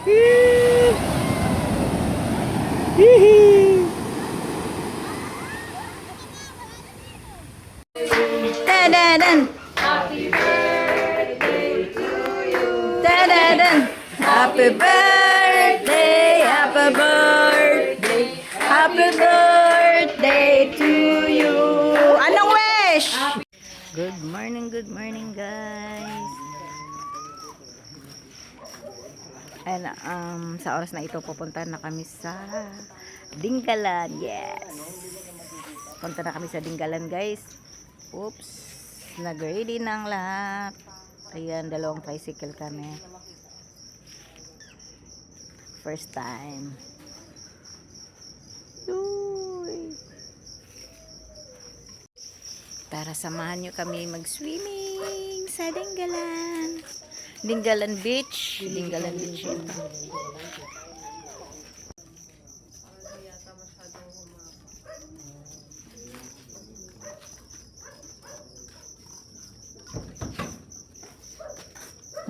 Tadadan. Happy birthday to you. Tadadan. Happy birthday, happy birthday, happy birthday to you. Anong wish? Good morning guys. And sa oras na ito pupunta na kami sa Dingalan. Yes. Punta na kami sa Dingalan guys. Oops. Nag-ready na ang lahat. Ayan, dalawang tricycle kami. First time. Uy. Tara, samahan nyo kami mag-swimming sa Dingalan. Dingalan Beach. Dingalan Beach ito.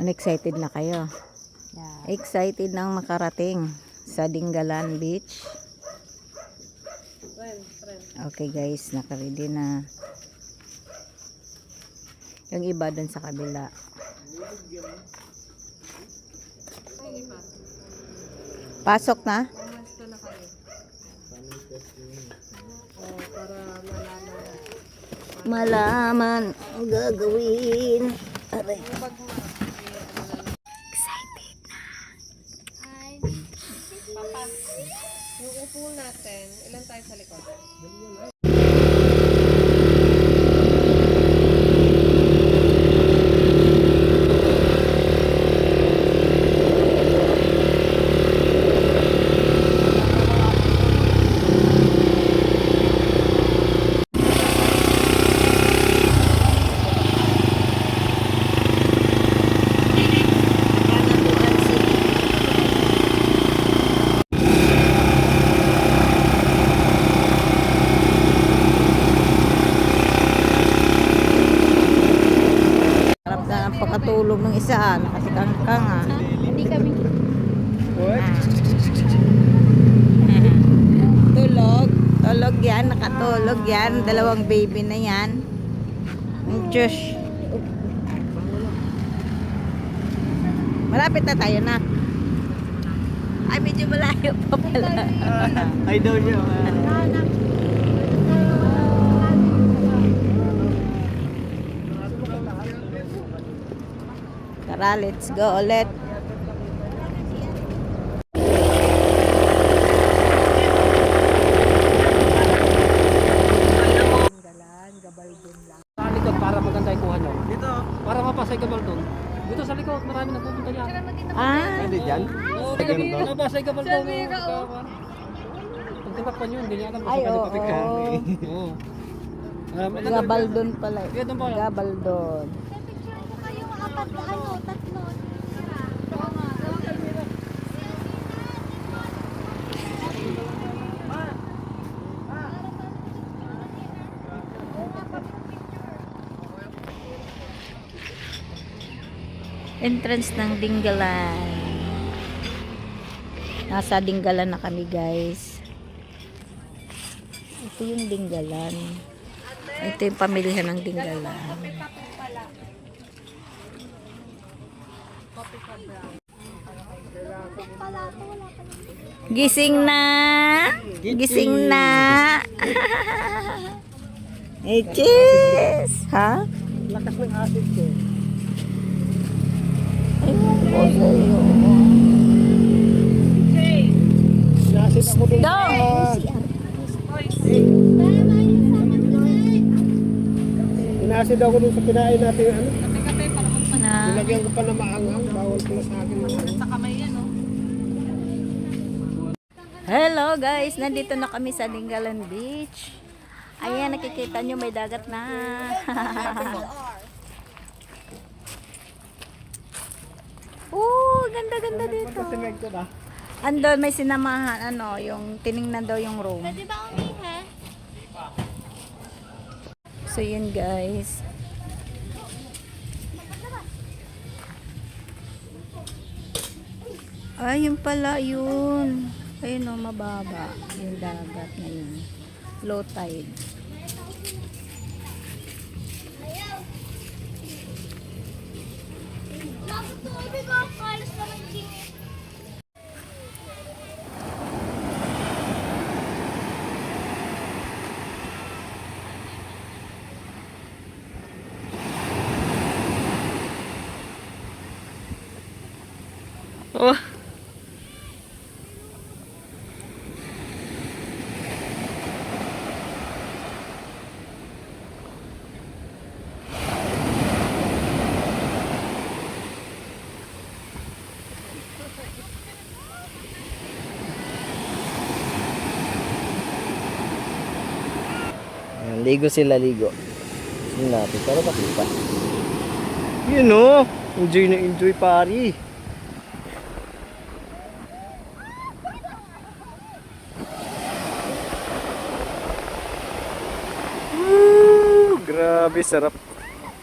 Excited na kayo? Yeah. Excited nang makarating sa Dingalan Beach. Okay guys, naka-ready na. Yung iba dun sa kabila. Pasok na? Malaman ang gagawin. Aray. Excited na. Papa, yung upo natin, ilan tayo sa likod? Pakatulog ng isa, nakasikangkang ah. Hindi kami. Tulog yan, nakatulog yan. Dalawang baby na yan. Diyos. Malapit na tayo na. Ay, medyo malayo pa pala. I know you. Tara, let's go ulit. Sa likod para maganda yung kuha nyo. Dito. Para mapasay Gabaldon. Dito sa likod, marami na pupunta yan. Ah, Pwede dyan? Oo, mapasay Gabaldon. Pag tinakpan yun, hindi niya alam kung ay, saan oo. pipikyan. Oo. Gabaldon pala. Ito pa. Gabaldon. Entrance ng Dingalan. Nasa Dingalan na kami guys. Ito yung Dingalan. Ito yung pamilihan ng Dingalan. Gising na. Gising na. Hey, cheese. Ha? Lakas ng acid ko. Ewan ko sa'yo. Acid ako dun. Go! Inacid ako dun sa kinain natin ano. Na. Nilagyan ko pa na maanghang. Bawal pala sa akin. Sa kamay yan, no? Hello guys, nandito na kami sa Dingalan Beach. Ayan, nakikita nyo may dagat na. Ganda-ganda dito. Semento na. Andun may sinamahan, ano, yung tiningnan daw yung room. Pwede ba umiha? So yun guys. Ay, yun pala yun. Ayun o, mababa. Yung dagat ngayon. Low tide. Oh. Ayan, ligo sila, ligo. Sige natin, para makita. Yun o! Enjoy na enjoy, pari. Woo! Grabe, sarap.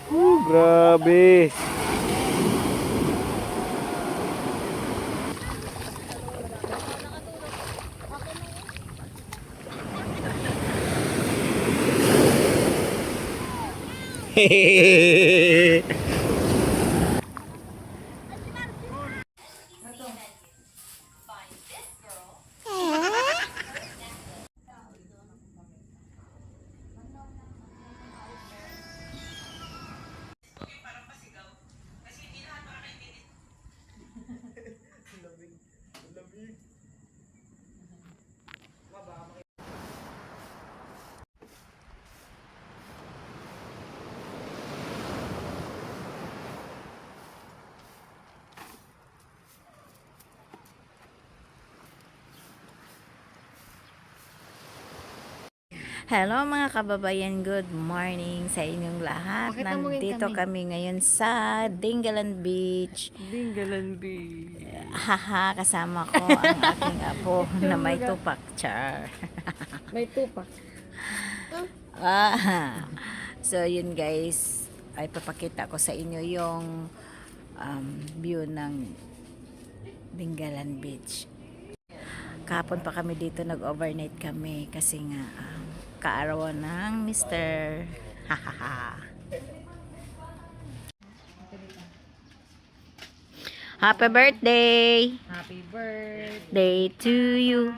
Woo, grabe. Hehehehe. Hello mga kababayan, good morning sa inyong lahat. Bakit namungin Nandito kami ngayon sa Dingalan Beach. Dinggalan B. Haha, kasama ko ang aking apo na may tupak. Char. May tupak. So yun guys, ay papakita ko sa inyo yung view ng Dingalan Beach. Kahapon pa kami dito, nag-overnight kami kasi nga kaarawan ng Mr. Hahaha. Happy birthday! Happy birthday. Day to you.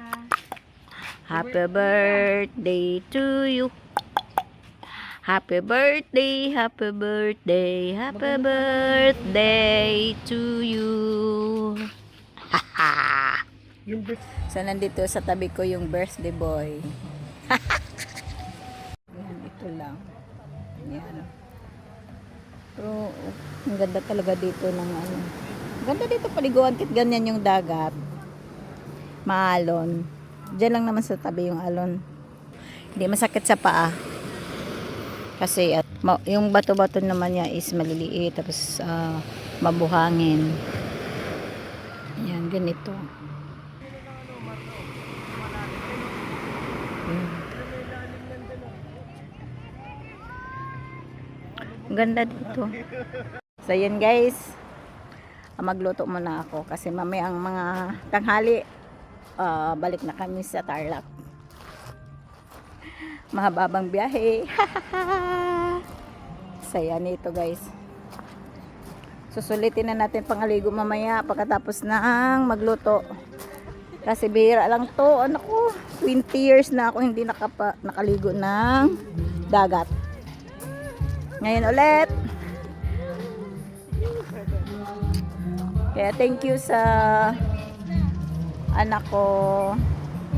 Happy birthday to you. Happy birthday, happy birthday, happy birthday to you. Haha. So nandito sa tabi ko yung birthday boy. Yan, ito lang. Yan. Pero ang ganda talaga dito ng ano. Ganda dito paliguan, kit ganyan yung dagat. Maalon. Diyan lang naman sa tabi yung alon. Hindi masakit sa paa. Kasi yung bato-bato naman niya is maliliit, tapos mabuhangin. Yan, ganito. Ang ganda dito. So yan guys, magluto muna ako kasi mamaya ang mga tanghali balik na kami sa Tarlac. Mahababang biyahe. Saya nito guys. Susulitin na natin pangaligo mamaya pagkatapos ng magluto. Kasi bihira lang to. Ano ko, 20 years na ako hindi nakaligo ng dagat. Ngayon ulit. Kaya thank you sa anak ko,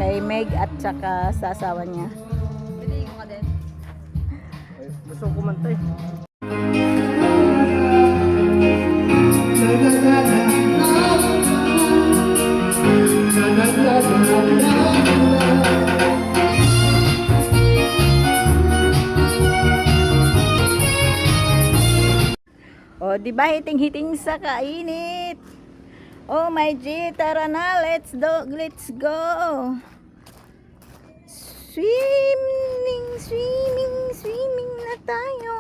kay Meg at saka sa asawa niya. Gusto ko kumantay. O, di ba hiting-hiting sa kainit? Oh my G, tara na, let's go. Swimming na tayo.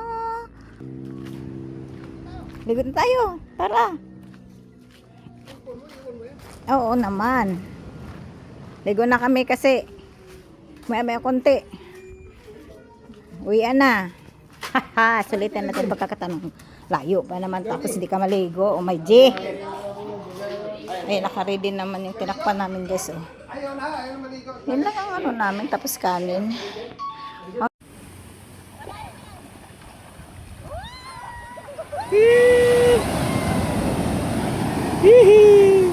Ligot na tayo, tara. Oo naman. Ligo na kami kasi may konti. Uwian na. Haha, sulitin natin pagkakatanong. Layo pa naman tapos hindi ka maligo. Oh my G. Ay, naka-ready naman yung tinakpan namin guys. Oh. Yun lang ang ano namin tapos kanin. Hihi.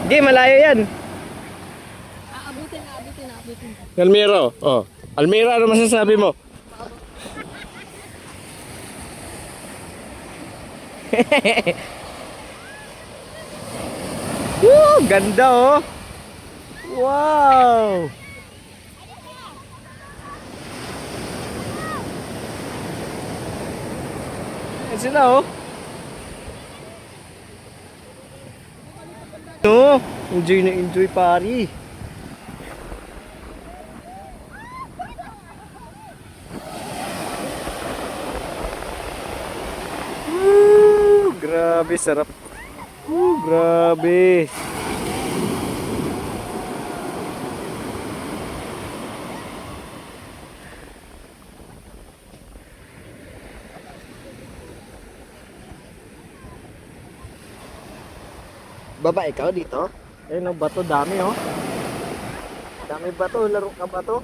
Di, malayo yan. Almira, oh. Almira, ano masasabi mo? Woo, ganda oh. Wow. Yan sila oh. No, enjoy na enjoy pari. Grabe sarap. Grabe. Baba ikaw dito? Ayun ang bato, dami oh. Dami bato, laro ka bato.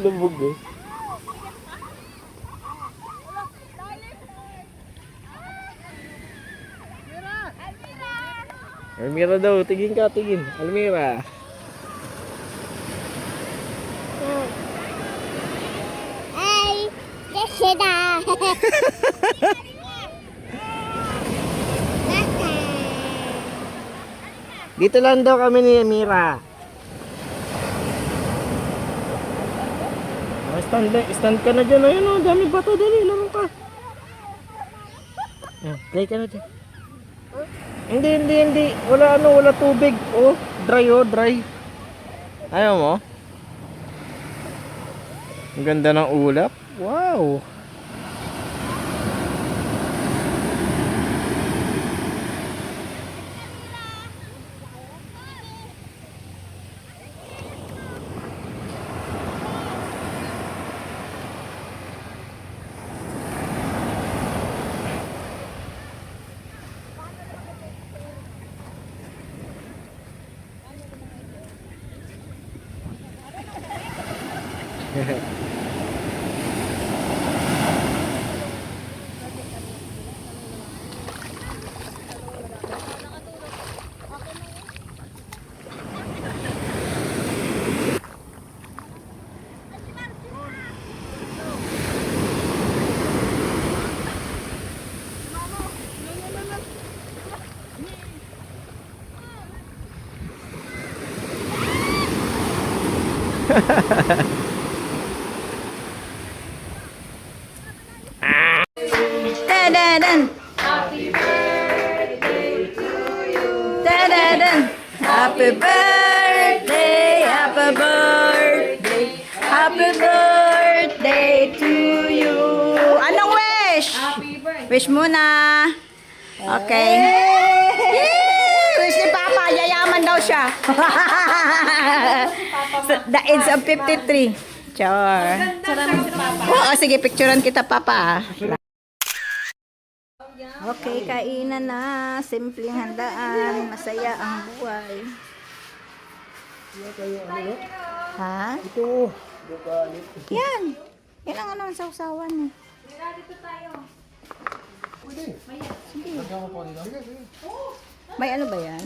Lubog eh. Almira daw, tingin ka, tingin. Almira. Ay, desida. Dito lang daw kami ni Almira. Stand ka na dyan. Ayun o, dami bato. Dali, laro ka. Play ka na dyan. Hindi. Wala tubig. Oh, dry. Ayaw mo? Ang ganda ng ulap. Wow. Tadadan. Happy birthday to you. Tadadan. Happy birthday, happy birthday, happy birthday to you. Anong wish? Happy birthday. Wish muna. Okay. Yay! Wish ni Papa, yayaman daw siya. The age of 53. Sure. Oo, sige, picturean kita, Papa. Okay, kainan na. Simpleng handaan. Masaya ang buhay. Ha? Ito. Yan. Yan ang ano, sausawan eh. Sige. May ano ba yan?